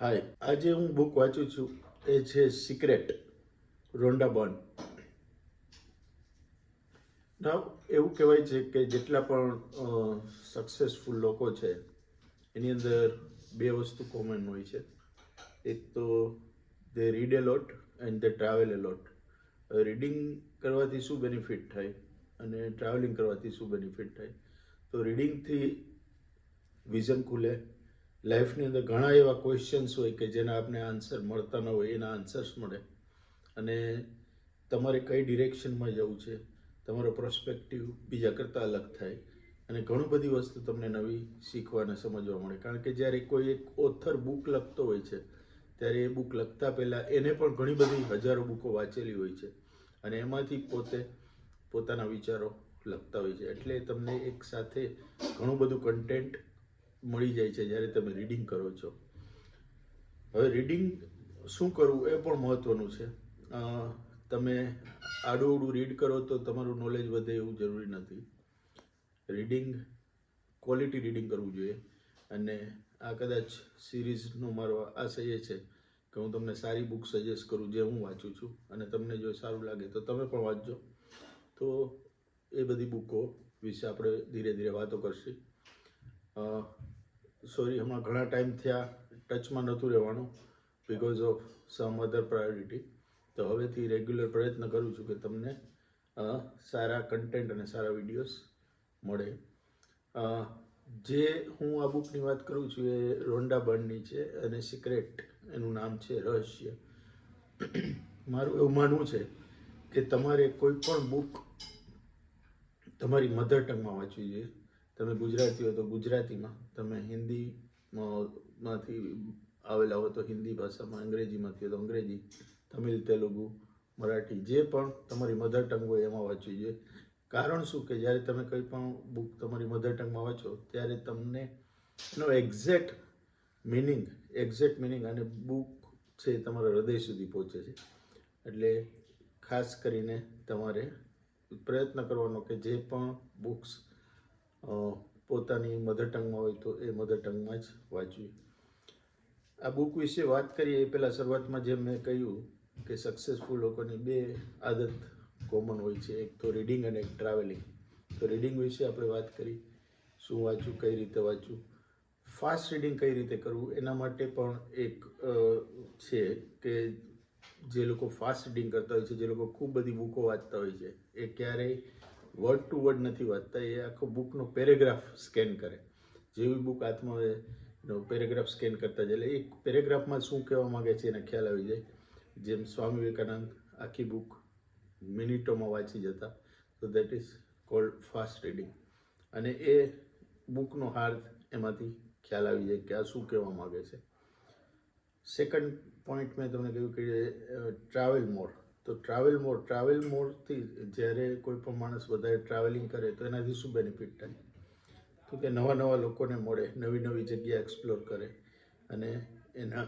હાય, આજે હું બુક વાંચું છું. એ છે સિક્રેટ, રોન્ડા બર્ન. નાવ એવું કહેવાય છે કે જેટલા પણ સક્સેસફુલ લોકો છે એની અંદર બે વસ્તુ કોમન હોય છે. એક તો they read a lot and they travel a lot. Reading કરવાથી શું બેનિફિટ થાય અને ટ્રાવેલિંગ કરવાથી શું બેનિફિટ થાય? તો રીડિંગથી વિઝન ખુલે. લાઈફની અંદર ઘણા એવા ક્વેશ્ચન્સ હોય કે જેના આપને આન્સર મળતા ન હોય, એના આન્સર્સ મળે. અને તમારે કઈ ડિરેક્શનમાં જવું છે, તમારો પ્રોસ્પેક્ટિવ બીજા કરતાં અલગ થાય અને ઘણી બધી વસ્તુ તમને નવી શીખવા અને સમજવા મળે. કારણ કે જ્યારે કોઈ એક ઓથર બુક લખતો હોય છે ત્યારે એ બુક લખતા પહેલાં એને પણ ઘણી બધી હજારો બુકો વાંચેલી હોય છે અને એમાંથી પોતે પોતાના વિચારો લખતા હોય છે. એટલે તમને એક સાથે ઘણું બધું કન્ટેન્ટ મળી જાય છે જ્યારે તમે રીડિંગ કરો છો. હવે રીડિંગ શું કરવું એ પણ મહત્ત્વનું છે. તમે આડું રીડ કરો તો તમારું નોલેજ વધે એવું જરૂરી નથી. રીડિંગ ક્વોલિટી રીડિંગ કરવું જોઈએ. અને આ કદાચ સિરીઝનો મારો આશય એ છે કે હું તમને સારી બુક સજેસ્ટ કરું જે હું વાંચું છું, અને તમને જો સારું લાગે તો તમે પણ વાંચજો. તો એ બધી બુકો વિશે આપણે ધીરે ધીરે વાતો કરશી. સોરી, હમણાં ઘણા ટાઈમ થયા ટચમાં નહોતું રહેવાનું because of sum other priority. તો હવેથી રેગ્યુલર પ્રયત્ન કરું છું કે તમને સારા કન્ટેન્ટ અને સારા વિડીયોઝ મળે. જે હું આ બુકની વાત કરું છું એ રોન્ડા બર્નની છે અને સિક્રેટ એનું નામ છે, રહસ્ય. મારું એવું માનવું છે કે તમારે કોઈ પણ બુક તમારી મધર ટંગમાં વાંચવી જોઈએ. તમે ગુજરાતી હો તો ગુજરાતીમાં, તમે હિન્દીમાંથી આવેલા હો તો હિન્દી ભાષામાં, અંગ્રેજીમાંથી હો તો અંગ્રેજી, તમિલ, તેલુગુ, મરાઠી, જે પણ તમારી મધર ટંગ હોય એમાં વાંચવી જોઈએ. કારણ શું કે જ્યારે તમે કંઈ પણ બુક તમારી મધર ટંગમાં વાંચો ત્યારે તમને એનો એક્ઝેક્ટ મિનિંગ અને બુક છે તમારા હૃદય સુધી પહોંચે છે. એટલે ખાસ કરીને તમારે પ્રયત્ન કરવાનો કે જે પણ બુક્સ પોતાની મધર ટંગમાં હોય તો એ મધર ટંગમાં જ વાંચવી. આ બુક વિશે વાત કરીએ એ પહેલાં શરૂઆતમાં જેમ મેં કહ્યું કે સક્સેસફુલ લોકોની બે આદત કોમન હોય છે, એક તો રીડિંગ અને એક ટ્રાવેલિંગ. તો રીડિંગ વિશે આપણે વાત કરી, શું વાંચવું, કઈ રીતે વાંચવું. ફાસ્ટ રીડિંગ કઈ રીતે કરવું એના માટે પણ એક છે કે જે લોકો ફાસ્ટ રીડિંગ કરતા હોય છે, જે લોકો ખૂબ બધી બુકો વાંચતા હોય છે, એ ક્યારેય વર્ડ ટુ વર્ડ નથી વાંચતા. એ આખો બુકનો પેરેગ્રાફ સ્કેન કરે. જેવી બુક હાથમાં આવે પેરેગ્રાફ સ્કેન કરતા જાય એટલે એક પેરેગ્રાફમાં શું કહેવા માગે છે એને ખ્યાલ આવી જાય. જેમ સ્વામી વિવેકાનંદ આખી બુક મિનિટોમાં વાંચી જતા. તો that is called fast reading. અને એ બુકનો હાર્દ એમાંથી ખ્યાલ આવી જાય કે આ શું કહેવા માગે છે. સેકન્ડ પોઈન્ટ મેં તમને કહ્યું કે ટ્રાવેલ મોડ. તો ટ્રાવેલ મોડથી જ્યારે કોઈ પણ માણસ વધારે ટ્રાવેલિંગ કરે તો એનાથી શું બેનિફિટ થાય? તો કે નવા નવા લોકોને મળે, નવી નવી જગ્યા એક્સપ્લોર કરે અને એના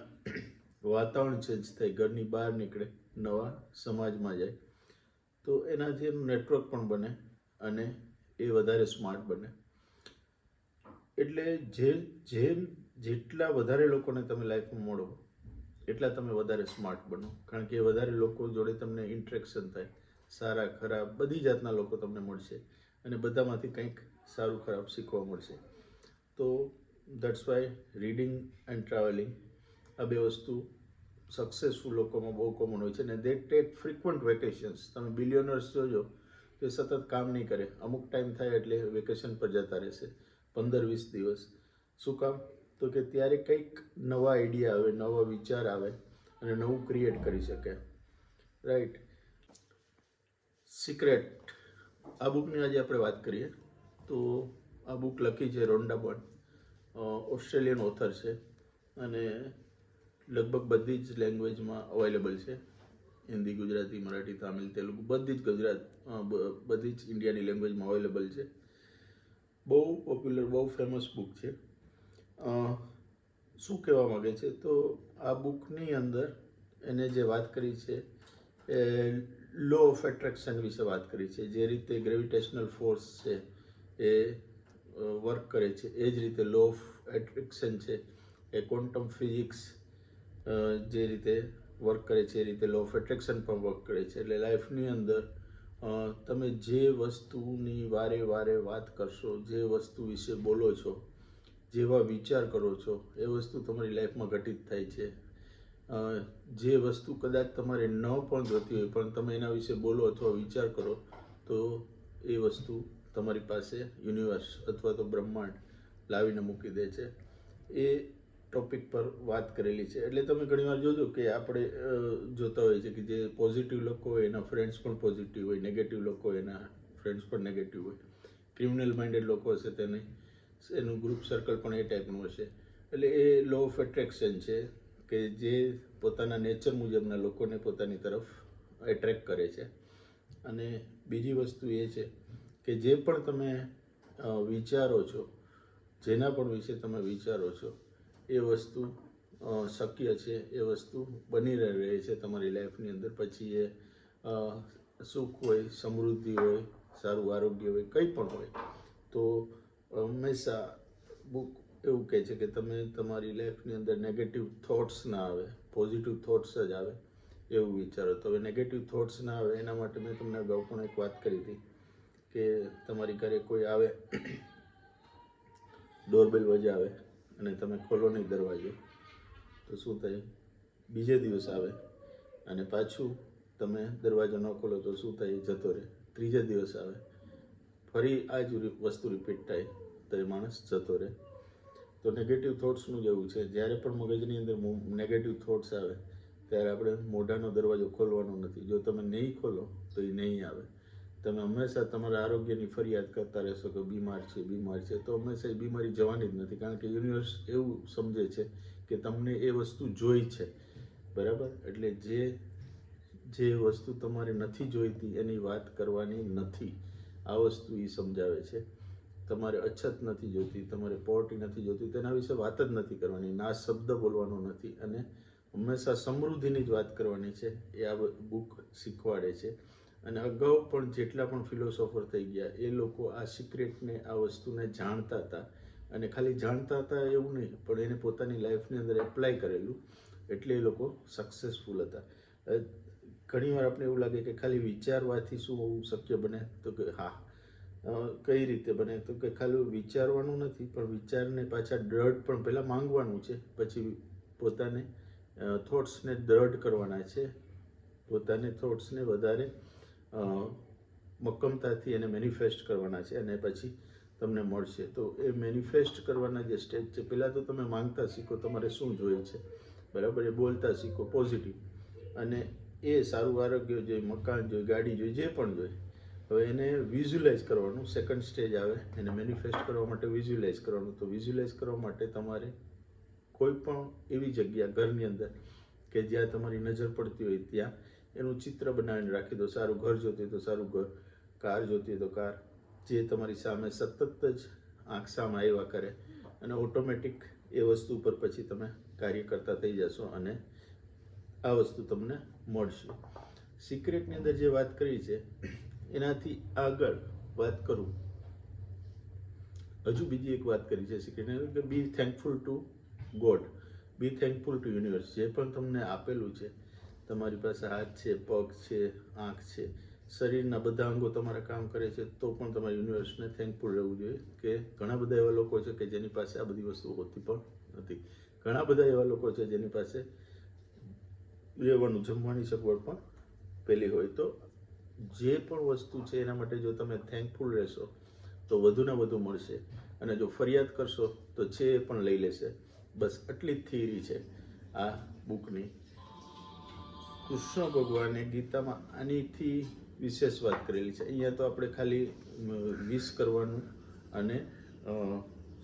વાતાવરણ ચેન્જ થાય, ઘરની બહાર નીકળે, નવા સમાજમાં જાય. તો એનાથી એનું નેટવર્ક પણ બને અને એ વધારે સ્માર્ટ બને. એટલે જેટલા વધારે લોકોને તમે લાઈફમાં મળો એટલા તમે વધારે સ્માર્ટ બનો. કારણ કે વધારે લોકો જોડે તમને ઇન્ટરેક્શન થાય, સારા ખરાબ બધી જાતના લોકો તમને મળશે અને બધામાંથી કંઈક સારું ખરાબ શીખવા મળશે. તો that's why reading and travelling, આ બે વસ્તુ સક્સેસફુલ લોકોમાં બહુ કોમન હોય છે. અને દે ટેક ફ્રિક્વન્ટ વેકેશન્સ. તમે બિલિયનર્સ જોજો તો એ સતત કામ નહીં કરે, અમુક ટાઈમ થાય એટલે વેકેશન પર જતા રહેશે, 15-20 દિવસ. શું કામ? તો કે ત્યારે કંઈક નવા આઈડિયા આવે, નવા વિચાર આવે અને નવું ક્રિએટ કરી શકે. રાઈટ. સિક્રેટ, આ બુકની આજે આપણે વાત કરીએ. તો આ બુક લખી છે રોન્ડા બર્ન, ઓસ્ટ્રેલિયન ઓથર છે અને લગભગ બધી જ લેંગ્વેજમાં અવેલેબલ છે. હિન્દી, ગુજરાતી, મરાઠી, તામિલ, તેલુગુ બધી જ ઇન્ડિયાની લેંગ્વેજમાં અવેલેબલ છે. બહુ પોપ્યુલર, બહુ ફેમસ બુક છે. શું કહેવા માગે છે? તો આ બુકની અંદર એને જે વાત કરી છે એ લો ઓફ એટ્રેક્શન વિશે વાત કરી છે. જે રીતે ગ્રેવિટેશનલ ફોર્સ છે એ વર્ક કરે છે, એ જ રીતે લો ઓફ એટ્રેક્શન છે એ ક્વોન્ટમ ફિઝિક્સ જે રીતે વર્ક કરે છે એ રીતે લો ઓફ એટ્રેક્શન પણ વર્ક કરે છે. એટલે લાઈફની અંદર તમે જે વસ્તુની વારે વારે વાત કરશો, જે વસ્તુ વિશે બોલો છો, જેવા વિચાર કરો છો, એ વસ્તુ તમારી લાઈફમાં ઘટિત થાય છે. જે વસ્તુ કદાચ તમારે ન પણ જોતી હોય પણ તમે એના વિશે બોલો અથવા વિચાર કરો તો એ વસ્તુ તમારી પાસે યુનિવર્સ અથવા તો બ્રહ્માંડ લાવીને મૂકી દે છે. એ ટોપિક પર વાત કરેલી છે. એટલે તમે ઘણીવાર જોજો કે આપણે જોતા હોઈએ છીએ કે જે પોઝિટિવ લોકો હોય એના ફ્રેન્ડ્સ પણ પોઝિટિવ હોય, નેગેટિવ લોકો હોય એના ફ્રેન્ડ્સ પણ નેગેટિવ હોય, ક્રિમિનલ માઇન્ડેડ લોકો હશે એનું ગ્રુપ સર્કલ પણ એ ટાઈપનું હશે. એટલે એ લો ઓફ એટ્રેક્શન છે કે જે પોતાના નેચર મુજબના લોકોને પોતાની તરફ એટ્રેક્ટ કરે છે. અને બીજી વસ્તુ એ છે કે જે પણ તમે વિચારો છો, જેના પણ વિશે તમે વિચારો છો, એ વસ્તુ શક્ય છે, એ વસ્તુ બની રહે છે તમારી લાઈફની અંદર. પછી એ સુખ હોય, સમૃદ્ધિ હોય, સારું આરોગ્ય હોય, કંઈ પણ હોય. તો હંમેશા બુક એવું કહે છે કે તમે તમારી લાઈફની અંદર નેગેટિવ થોટ્સ ના આવે, પોઝિટિવ થોટ્સ જ આવે એવું વિચારો. તો હવે નેગેટિવ થોટ્સ ના આવે એના માટે મેં તમને અગાઉ પણ એક વાત કરી હતી કે તમારી ઘરે કોઈ આવે, ડોરબેલ વજાવે અને તમે ખોલો નહીં દરવાજો તો શું થાય? બીજે દિવસ આવે અને પાછું તમે દરવાજો ન ખોલો તો શું થાય? જતો રહે. ત્રીજે દિવસ આવે, ફરી આ જ વસ્તુ રિપીટ થાય તો એ માણસ જતો રહે. તો નેગેટિવ થોટ્સનું જ એવું છે. જ્યારે પણ મગજની અંદર નેગેટિવ થોટ્સ આવે ત્યારે આપણે મોઢાનો દરવાજો ખોલવાનો નથી. જો તમે નહીં ખોલો તો એ નહીં આવે. તમે હંમેશા તમારા આરોગ્યની ફરિયાદ કરતા રહેશો કે બીમાર છે, તો હંમેશા એ બીમારી જવાની જ નથી. કારણ કે યુનિવર્સ એવું સમજે છે કે તમને એ વસ્તુ જોઈ છે, બરાબર? એટલે જે વસ્તુ તમારે નથી જોઈતી એની વાત કરવાની નથી. આ વસ્તુ એ સમજાવે છે. તમારે અછત નથી જોઈતી, તમારે પોવર્ટી નથી જોઈતી, તેના વિશે વાત જ નથી કરવાની, ના શબ્દ બોલવાનો નથી. અને હંમેશા સમૃદ્ધિની જ વાત કરવાની છે. એ આ બુક શીખવાડે છે. અને અગાઉ પણ જેટલા પણ ફિલોસોફર થઈ ગયા એ લોકો આ સિક્રેટને, આ વસ્તુને જાણતા હતા. અને ખાલી જાણતા હતા એવું નહીં, પણ એને પોતાની લાઈફની અંદર એપ્લાય કરેલું, એટલે એ લોકો સક્સેસફુલ હતા. ઘણીવાર આપણે એવું લાગે કે ખાલી વિચારવાથી શું શક્ય બને? તો કે હા. કઈ રીતે બને? તો કે ખાલી વિચારવાનું નથી, પણ વિચારને પાછા દ્રઢ પણ પહેલાં માંગવાનું છે, પછી પોતાને થોટ્સને દ્રઢ કરવાના છે, પોતાને થોટ્સને વધારે મક્કમતાથી એને મેનિફેસ્ટ કરવાના છે અને પછી તમને મળશે. તો એ મેનિફેસ્ટ કરવાના જે સ્ટેજ છે, પહેલાં તો તમે માંગતા શીખો તમારે શું જોઈએ છે, બરાબર? એ બોલતા શીખો પોઝિટિવ. અને એ સારું આરોગ્ય જોઈએ, મકાન જોઈએ, ગાડી જોઈએ, જે પણ જોઈએ. હવે એને વિઝ્યુલાઇઝ કરવાનું. સેકન્ડ સ્ટેજ આવે એને મેનિફેસ્ટ કરવા માટે વિઝ્યુલાઇઝ કરવાનું. તો વિઝ્યુલાઇઝ કરવા માટે તમારે કોઈ પણ એવી જગ્યા ઘરની અંદર કે જ્યાં તમારી નજર પડતી હોય ત્યાં એનું ચિત્ર બનાવીને રાખી દો. સારું ઘર જોતી હોય તો સારું ઘર, કાર જોતી હોય તો કાર, જે તમારી સામે સતત જ આંખ સામે આવ્યા કરે અને ઓટોમેટિક એ વસ્તુ ઉપર પછી તમે કાર્ય કરતા થઈ જશો અને આ વસ્તુ તમને મળશે. સિક્રેટની અંદર જે વાત કરી છે એનાથી આગળ વાત કરું, હજુ બીજી એક વાત કરી છે સિક્રેટની અંદર કે be thankful to God, be thankful to universe. જે પણ તમને આપેલું છે, તમારી પાસે હાથ છે, પગ છે, આંખ છે, શરીરના બધા અંગો તમારા કામ કરે છે, તો પણ તમારે યુનિવર્સને થેન્કફુલ રહેવું જોઈએ કે ઘણા બધા એવા લોકો છે કે જેની પાસે આ બધી વસ્તુઓ હોતી પણ નથી. ઘણા બધા એવા લોકો છે જેની પાસે રહેવાનું, જમવાની સગવડ પણ પેલી હોય. તો જે પણ વસ્તુ છે એના માટે જો તમે થેન્કફુલ રહેશો તો વધુ ને વધુ મળશે. અને જો ફરિયાદ કરશો તો છે એ પણ લઈ લેશે. બસ આટલી જ થિયરી છે આ બુકની. કૃષ્ણ ભગવાને ગીતામાં આનીથી વિશેષ વાત કરેલી છે. અહીંયા તો આપણે ખાલી વિશ કરવાનું અને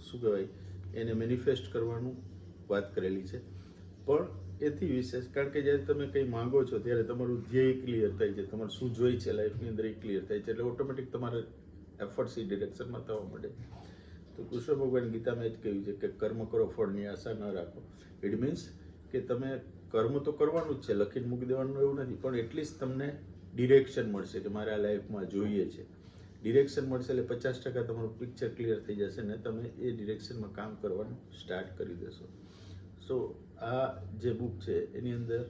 શું કહેવાય એને મેનિફેસ્ટ કરવાનું વાત કરેલી છે. પણ એથી વિશેષ, કારણ કે જ્યારે તમે કંઈ માંગો છો ત્યારે તમારું ધ્યેય ક્લિયર થાય છે, તમારે શું જોઈએ છે લાઈફની અંદર એ ક્લિયર થાય છે, એટલે ઓટોમેટિક તમારે એફર્ટ્સ એ ડિરેક્શનમાં થવા માંડે. તો કૃષ્ણ ભગવાન ગીતામાં એ જ કહ્યું છે કે કર્મ કરો, ફળની આશા ન રાખો. ઇટ મીન્સ કે તમે કર્મ તો કરવાનું જ છે, લખીને મૂકી દેવાનું એવું નથી, પણ એટલીસ્ટ તમને ડિરેક્શન મળશે કે મારે આ લાઈફમાં જોઈએ છે. ડિરેક્શન મળશે એટલે 50% તમારું પિક્ચર ક્લિયર થઈ જશે ને તમે એ ડિરેક્શનમાં કામ કરવાનું સ્ટાર્ટ કરી દેશો. સો આ જે બુક છે એની અંદર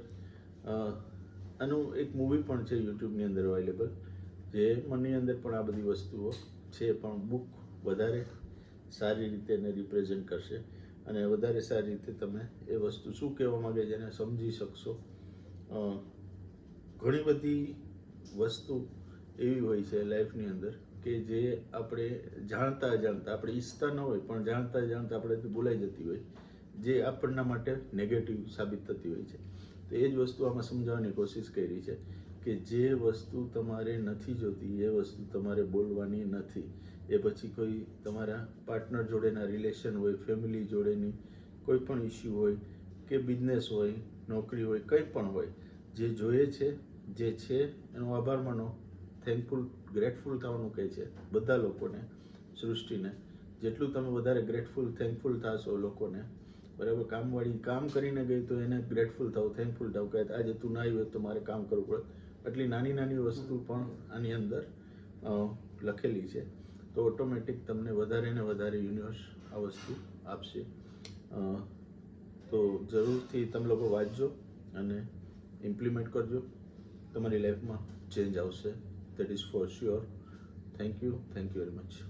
આનું એક મૂવી પણ છે યુટ્યુબની અંદર અવેલેબલ, જે મનની અંદર પણ આ બધી વસ્તુઓ છે, પણ બુક વધારે સારી રીતે એને રિપ્રેઝેન્ટ કરશે અને વધારે સારી રીતે તમે એ વસ્તુ શું કહેવા માંગે છે એને સમજી શકશો. ઘણી બધી વસ્તુ એવી હોય છે લાઈફની અંદર કે જે આપણે જાણતા આપણે ઈચ્છતા ન હોય પણ જાણતા આપણે ભૂલાઈ જતી હોય, જે આપણના માટે નેગેટિવ સાબિત થતી હોય છે. તો એ જ વસ્તુ આમાં સમજાવવાની કોશિશ કરી છે કે જે વસ્તુ તમારે નથી જોતી એ વસ્તુ તમારે બોલવાની નથી. એ પછી કોઈ તમારા પાર્ટનર જોડેના રિલેશન હોય, ફેમિલી જોડેની કોઈ પણ ઇસ્યુ હોય કે બિઝનેસ હોય, નોકરી હોય, કંઈ પણ હોય, જે જોઈએ છે જે છે એનો આભાર માનો, થેન્કફુલ ગ્રેટફુલ થવાનું કહે છે બધા લોકોને, સૃષ્ટિને. જેટલું તમે વધારે ગ્રેટફુલ થેન્કફુલ થશો લોકોને, બરાબર, કામવાળી કામ કરીને ગઈ તો એને ગ્રેટફુલ થાવ, થેન્કફુલ થાવ કે આજે તું ના આવ્યો તો મારે કામ કરવું પડે. એટલી નાની નાની વસ્તુ પણ આની અંદર લખેલી છે. તો ઓટોમેટિક તમને વધારે ને વધારે યુનિવર્સ આ વસ્તુ આપશે. તો જરૂરથી તમે લોકો વાંચજો અને ઇમ્પ્લિમેન્ટ કરજો, તમારી લાઈફમાં ચેન્જ આવશે. That is for sure. Thank you very much.